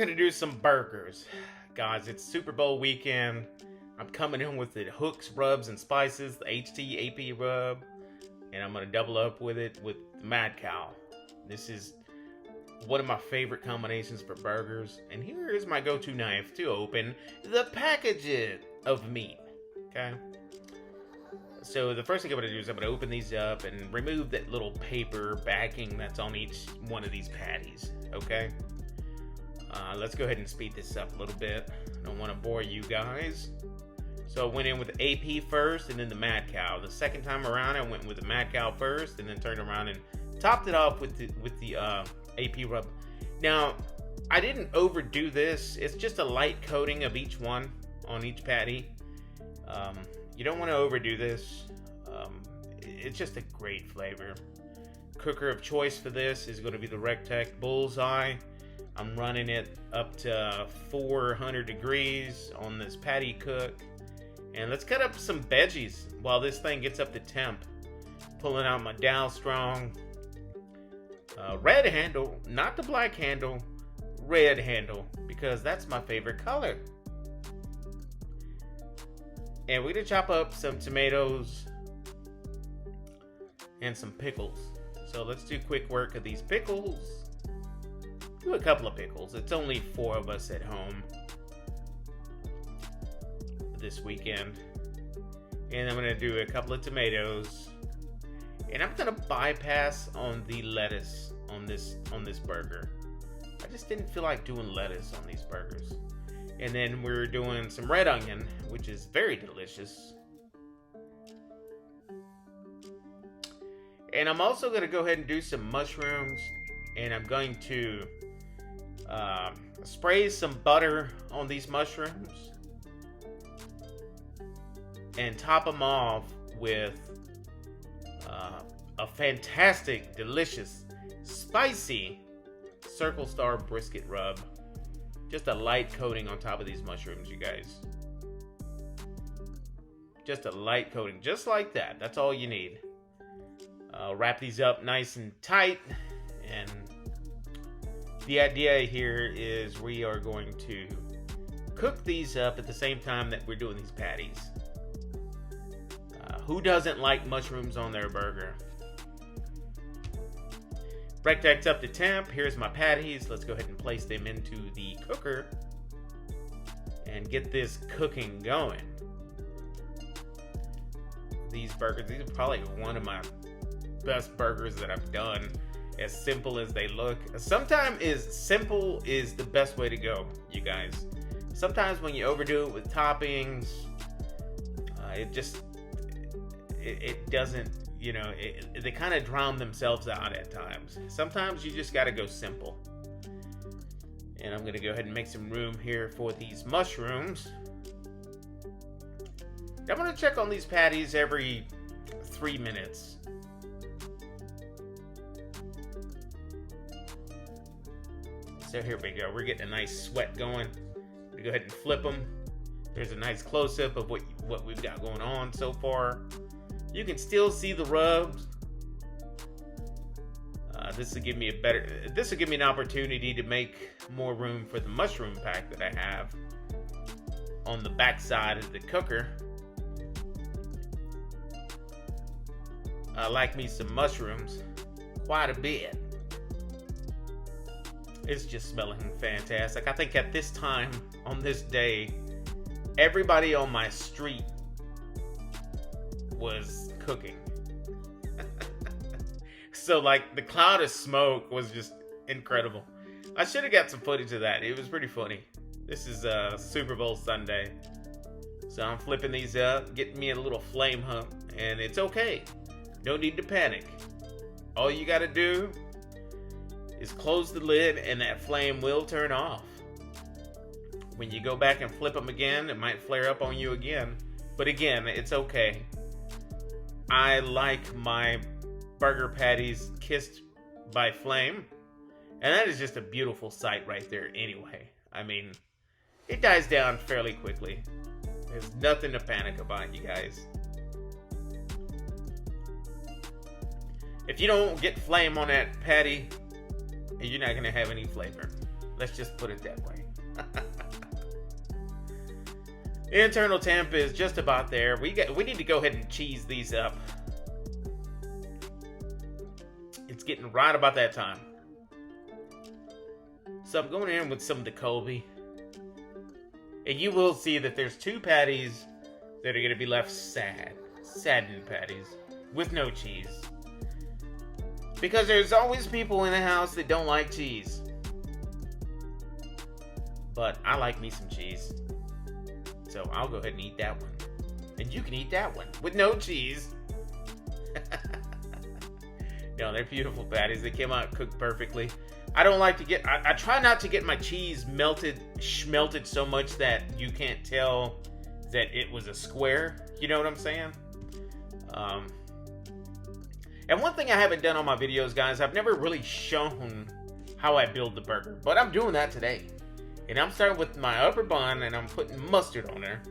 gonna do some burgers. Guys, it's Super Bowl weekend. I'm coming in with the hooks, rubs, and spices, the ℎ𝒌𝒂𝒄𝒔 rub. And I'm gonna double up with it with Mad Cow. This is one of my favorite combinations for burgers. And here is my go-to knife to open the package of meat. Okay? So the first thing I'm going to do is I'm going to open these up and remove that little paper backing that's on each one of these patties. Okay? Let's go ahead and speed this up a little bit. I don't want to bore you guys. So I went in with the AP first and then the Mad Cow. The second time around I went with the Mad Cow first and then turned around and topped it off with the AP rub. Now, I didn't overdo this. It's just a light coating of each one on each patty. You don't want to overdo this. It's just a great flavor. Cooker of choice for this is going to be the Rectech Bullseye. I'm running it up to 400 degrees on this patty cook. And let's cut up some veggies while this thing gets up to temp. Pulling out my Dow Strong red handle, not the black handle, red handle, because that's my favorite color. And we're gonna chop up some tomatoes and some pickles. So let's do quick work of these pickles. Do a couple of pickles. It's only 4 of us at home this weekend. And I'm gonna do a couple of tomatoes. And I'm gonna bypass on the lettuce on this burger. I just didn't feel like doing lettuce on these burgers. And then we're doing some red onion, which is very delicious. And I'm also going to go ahead and do some mushrooms. And I'm going to spray some butter on these mushrooms. And top them off with a fantastic, delicious, spicy Circle Star brisket rub. Just a light coating on top of these mushrooms, you guys. Just a light coating, just like that. That's all you need. Wrap these up nice and tight. And the idea here is we are going to cook these up at the same time that we're doing these patties. Who doesn't like mushrooms on their burger? Rectech's up to temp. Here's my patties. Let's go ahead and place them into the cooker and get this cooking going. These burgers, these are probably one of my best burgers that I've done. As simple as they look. Sometimes simple is the best way to go, you guys. Sometimes when you overdo it with toppings, it doesn't, you know, they kind of drown themselves out at times. Sometimes you just got to go simple. And I'm going to go ahead and make some room here for these mushrooms. I'm going to check on these patties every 3 minutes. So here we go. We're getting a nice sweat going. We go ahead and flip them. There's a nice close-up of what we've got going on so far. You can still see the rubs. This will give me an opportunity to make more room for the mushroom pack that I have on the back side of the cooker. I like me some mushrooms quite a bit. It's just smelling fantastic. I think at this time on this day, everybody on my street was cooking. So like the cloud of smoke was just incredible. I should have got some footage of that. It was pretty funny. This is Super Bowl Sunday. So I'm flipping these up, getting me a little flame hump, and it's okay. No need to panic. All you gotta do is close the lid and that flame will turn off. When you go back and flip them again, it might flare up on you again. But again, it's okay. I like my burger patties kissed by flame. And that is just a beautiful sight right there anyway. I mean, it dies down fairly quickly. There's nothing to panic about, you guys. If you don't get flame on that patty, you're not going to have any flavor. Let's just put it that way. Internal temp is just about there. We need to go ahead and cheese these up. It's getting right about that time. So I'm going in with some of the Colby. And you will see that there's 2 patties that are going to be left saddened patties with no cheese. Because there's always people in the house that don't like cheese. But I like me some cheese. So I'll go ahead and eat that one. And you can eat that one with no cheese. No, they're beautiful patties. They came out cooked perfectly. I don't like to get... I try not to get my cheese schmelted so much that you can't tell that it was a square. You know what I'm saying? And one thing I haven't done on my videos, guys, I've never really shown how I build the burger. But I'm doing that today. And I'm starting with my upper bun, and I'm putting mustard on there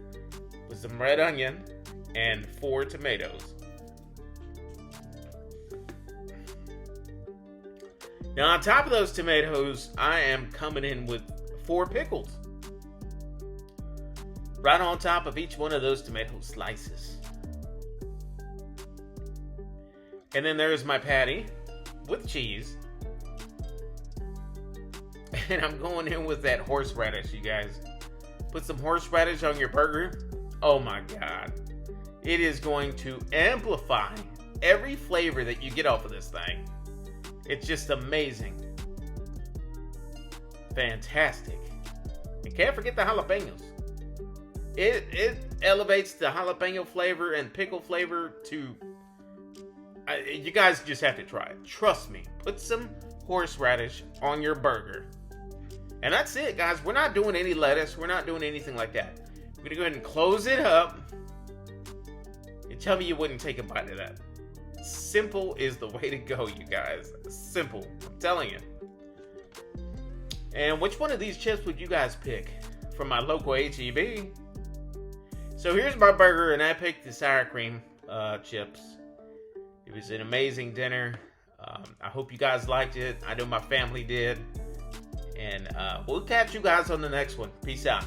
with some red onion and 4 tomatoes. Now, on top of those tomatoes, I am coming in with 4 pickles. Right on top of each one of those tomato slices. And then there's my patty with cheese. And I'm going in with that horseradish, you guys. Put some horseradish on your burger. Oh my God. It is going to amplify every flavor that you get off of this thing. It's just amazing. Fantastic. And can't forget the jalapenos. It elevates the jalapeno flavor and pickle flavor to... you guys just have to try it. Trust me. Put some horseradish on your burger. And that's it, guys. We're not doing any lettuce. We're not doing anything like that. We're going to go ahead and close it up. And tell me you wouldn't take a bite of that. Simple is the way to go, you guys. Simple. I'm telling you. And which one of these chips would you guys pick from my local H-E-B? So here's my burger, and I picked the sour cream chips. It was an amazing dinner. I hope you guys liked it. I know my family did. And we'll catch you guys on the next one. Peace out.